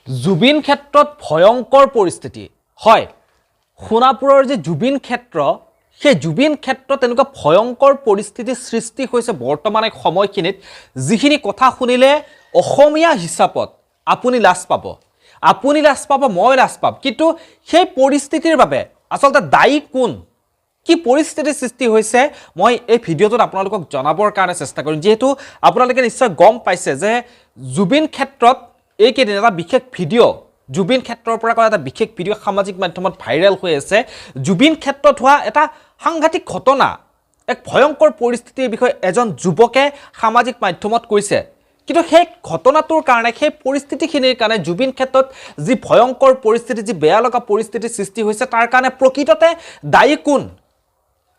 জুবিন ক্ষেত্ৰত ভয়ংকৰ পৰিস্থিতি হয় সোণাপুৰৰ যে জুবিন ক্ষেত্ৰ সেই জুবিন ক্ষেত্ৰত এনেকুৱা ভয়ংকৰ পৰিস্থিতি সৃষ্টি হৈছে বৰ্তমান এক সময়খিনিত যিখিনি কথা শুনিলে অসমীয়া হিচাপত আপুনি লাজ পাব মই লাজ পাম কিন্তু সেই পৰিস্থিতিৰ বাবে আসলতে দায়ী কোন কি পৰিস্থিতি সৃষ্টি হৈছে মই এই ভিডিঅ'টোত আপোনালোকক জনাবৰ কাৰণে চেষ্টা কৰিম যেহেতু আপোনালোকে নিশ্চয় গম পাইছে যে জুবিন ক্ষেত্ৰত এই কেইদিন এটা বিশেষ ভিডিঅ' জুবিন ক্ষেত্ৰৰ পৰা কৰা এটা বিশেষ ভিডিঅ' সামাজিক মাধ্যমত ভাইৰেল হৈ আছে জুবিন ক্ষেত্ৰত হোৱা এটা সাংঘাতিক ঘটনা এক ভয়ংকৰ পৰিস্থিতিৰ বিষয়ে এজন যুৱকে সামাজিক মাধ্যমত কৈছে কিন্তু সেই ঘটনাটোৰ কাৰণে সেই পৰিস্থিতিখিনিৰ কাৰণে জুবিন ক্ষেত্ৰত যি ভয়ংকৰ পৰিস্থিতি যি বেয়া লগা পৰিস্থিতি সৃষ্টি হৈছে তাৰ কাৰণে প্ৰকৃততে দায়ী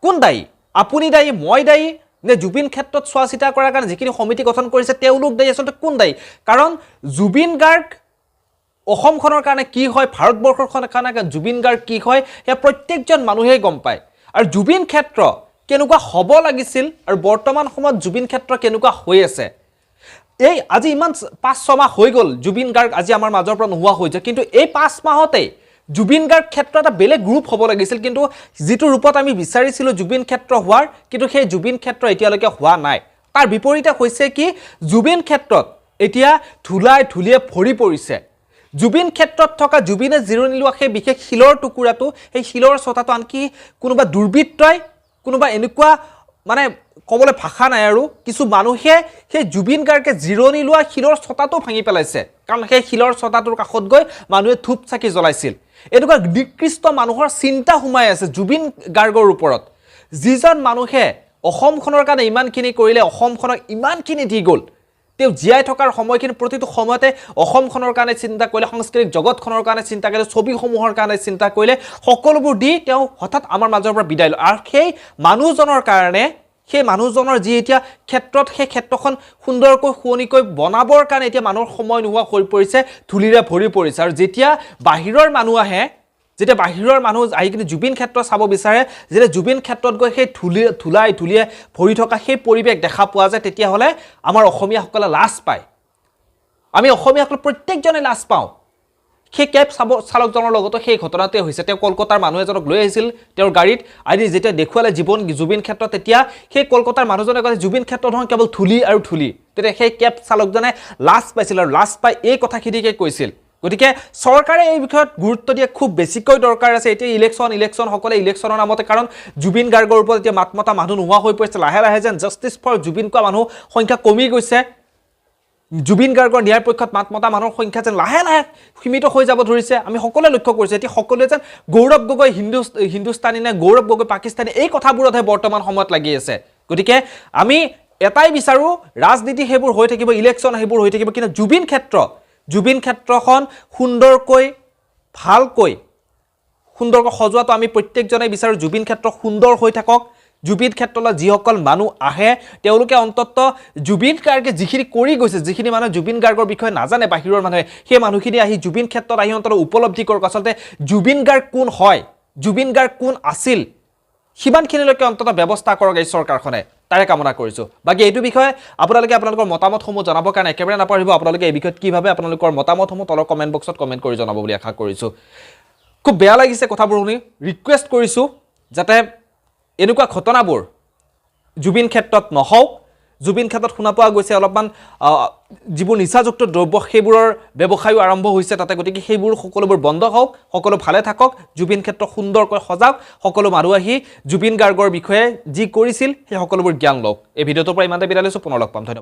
কোন দায়ী আপুনি দায়ী মই দায়ী নে জুবিন ক্ষেত্ৰত চোৱা চিতা কৰাৰ কাৰণে যিখিনি সমিতি গঠন কৰিছে তেওঁলোক দায়ী আচলতে কোন দায়ী কাৰণ জুবিন গাৰ্গ অসমখনৰ কাৰণে কি হয় ভাৰতবৰ্ষৰ কাৰণে জুবিন গাৰ্গ কি হয় হে প্ৰত্যেকজন মানুহেই গম পায় আৰু জুবিন ক্ষেত্ৰ কেনেকুৱা হ'ব লাগিছিল আৰু বৰ্তমান সময়ত জুবিন ক্ষেত্ৰ কেনেকুৱা হৈ আছে এই আজি ইমান 5-6 মাহ হৈ গ'ল জুবিন গাৰ্গ আজি আমাৰ মাজৰ পৰা নোহোৱা হৈ যায় কিন্তু এই 5 মাহতে জুবিন গাৰ্গ ক্ষেত্ৰ এটা বেলেগ গ্ৰুপ হ'ব লাগিছিল কিন্তু যিটো ৰূপত আমি বিচাৰিছিলোঁ জুবিন ক্ষেত্ৰ হোৱাৰ কিন্তু সেই জুবিন ক্ষেত্ৰ এতিয়ালৈকে হোৱা নাই তাৰ বিপৰীতে হৈছে কি জুবিন ক্ষেত্ৰত এতিয়া ধুলিয়ে ভৰি পৰিছে জুবিন ক্ষেত্ৰত থকা জুবিনে জিৰণি লোৱা সেই বিশেষ শিলৰ টুকুৰাটো সেই শিলৰ ছটাটো আনকি কোনোবা দুৰ্বৃত্তই কোনোবা এনেকুৱা মানে ক'বলৈ ভাষা নাই আৰু কিছু মানুহে সেই জুবিন গাৰ্গে জিৰণি লোৱা শিলৰ ছটাটো ভাঙি পেলাইছে কাৰণ সেই শিলৰ ছটাটোৰ কাষত গৈ মানুহে ধূপ চাকি জ্বলাইছিল এনেকুৱা নিকৃষ্ট মানুহৰ চিন্তা সোমাই আছে জুবিন গাৰ্গৰ ওপৰত যিজন মানুহে অসমখনৰ কাৰণে ইমানখিনি কৰিলে অসমখনক ইমানখিনি দি গ'ল তেওঁ জীয়াই থকাৰ সময়খিনি প্ৰতিটো সময়তে অসমখনৰ কাৰণে চিন্তা কৰিলে সাংস্কৃতিক জগতখনৰ কাৰণে চিন্তা কৰিলে ছবিসমূহৰ কাৰণে চিন্তা কৰিলে সকলোবোৰ দি তেওঁ হঠাৎ আমাৰ মাজৰ পৰা বিদায় লয় আৰু সেই মানুহজনৰ কাৰণে সেই মানুহজনৰ যি এতিয়া ক্ষেত্ৰত সেই ক্ষেত্ৰখন সুন্দৰকৈ শুৱনিকৈ বনাবৰ কাৰণে এতিয়া মানুহৰ সময় নোহোৱা হৈ পৰিছে ধুলিৰে ভৰি পৰিছে আৰু যেতিয়া বাহিৰৰ মানুহ আহে যেতিয়া বাহিৰৰ মানুহ আহি কিনে জুবিন ক্ষেত্ৰ চাব বিচাৰে যেতিয়া জুবিন ক্ষেত্ৰত গৈ সেই ধুলিয়ে ভৰি থকা সেই পৰিৱেশ দেখা পোৱা যায় তেতিয়াহ'লে আমাৰ অসমীয়াসকলে লাজ পায় আমি অসমীয়াসকল প্ৰত্যেকজনে লাজ পাওঁ সেই কেব চালকজনৰ লগতো সেই ঘটনাটোৱে হৈছে তেওঁ কলকাতাৰ মানুহ এজনক লৈ আহিছিল তেওঁৰ গাড়ীত আদি যেতিয়া দেখুৱালে জুবিন ক্ষেত্ৰত তেতিয়া সেই কলকাতাৰ মানুহজনে কৈছে জুবিন ক্ষেত্ৰত নহয় কেৱল ধুলি আৰু ধুলি তেতিয়া সেই কেব চালকজনে লাজ পাইছিল আৰু লাজ পাই এই কথাখিনিকে কৈছিল গতিকে চৰকাৰে এই বিষয়ত গুৰুত্ব দিয়া খুব বেছিকৈ দৰকাৰ আছে এতিয়া ইলেকশ্যন সকলে ইলেকশ্যনৰ নামতে কাৰণ জুবিন গাৰ্গৰ ওপৰত এতিয়া মাতমতা মানুহ নোহোৱা হৈ পৰিছে লাহে যেন জাষ্টিছ ফৰ জুবিন কোৱা মানুহ সংখ্যা কমি গৈছে জুবিন গাৰ্গৰ ন্যায় পক্ষত মাতমতা মানুহৰ সংখ্যা যেন লাহে সীমিত হৈ যাব ধৰিছে আমি সকলোৱে লক্ষ্য কৰিছোঁ এতিয়া সকলোৱে যেন গৌৰৱ গগৈ হিন্দুস্তানী নে গৌৰৱ গগৈ পাকিস্তানী এই কথাবোৰতহে বৰ্তমান সময়ত লাগি আছে গতিকে আমি এটাই বিচাৰোঁ ৰাজনীতি সেইবোৰ হৈ থাকিব ইলেকশ্যন সেইবোৰ হৈ থাকিব কিন্তু জুবিন ক্ষেত্ৰখন সুন্দৰকৈ সজোৱাটো আমি প্ৰত্যেকজনে বিচাৰোঁ জুবিন ক্ষেত্ৰ সুন্দৰ হৈ থাকক জুবিন ক্ষেত্ৰলৈ যিসকল মানুহ আহে তেওঁলোকে অন্তত জুবিন গাৰ্গে যিখিনি কৰি গৈছে যিখিনি মানুহে জুবিন গাৰ্গৰ বিষয়ে নাজানে বাহিৰৰ মানুহে সেই মানুহখিনি আহি জুবিন ক্ষেত্ৰত আহি অন্তত উপলব্ধি কৰক আচলতে জুবিন গাৰ্গ কোন হয় জুবিন গাৰ্গ কোন আছিল সিমানখিনিলৈকে অন্তত ব্যৱস্থা কৰক এই চৰকাৰখনে তাৰে কামনা কৰিছোঁ বাকী এইটো বিষয়ে আপোনালোকৰ মতামতসমূহ জনাবৰ কাৰণে একেবাৰে নাপাহৰিব আপোনালোকে এই বিষয়ত কি ভাবে আপোনালোকৰ মতামতসমূহ তলৰ কমেণ্ট বক্সত কমেণ্ট কৰি জনাব বুলি আশা কৰিছোঁ খুব বেয়া লাগিছে কথাবোৰ শুনি ৰিকুৱেষ্ট কৰিছোঁ যাতে এনেকুৱা ঘটনাবোৰ জুবিন ক্ষেত্ৰত নহওক জুবিন ক্ষেত্ৰত শুনা পোৱা গৈছে অলপমান যিবোৰ নিচাযুক্ত দ্ৰব্য সেইবোৰৰ ব্যৱসায়ো আৰম্ভ হৈছে তাতে গতিকে সেইবোৰ সকলোবোৰ বন্ধ হওক সকলো ভালে থাকক জুবিন ক্ষেত্ৰ সুন্দৰকৈ সজাওক সকলো মানুহ আহি জুবিন গাৰ্গৰ বিষয়ে যি কৰিছিল সেই সকলোবোৰ জ্ঞান লওক এই ভিডিঅ'টোৰ পৰা ইমানতে বিদায় লৈছোঁ পুনৰ লগ পাম ধন্যবাদ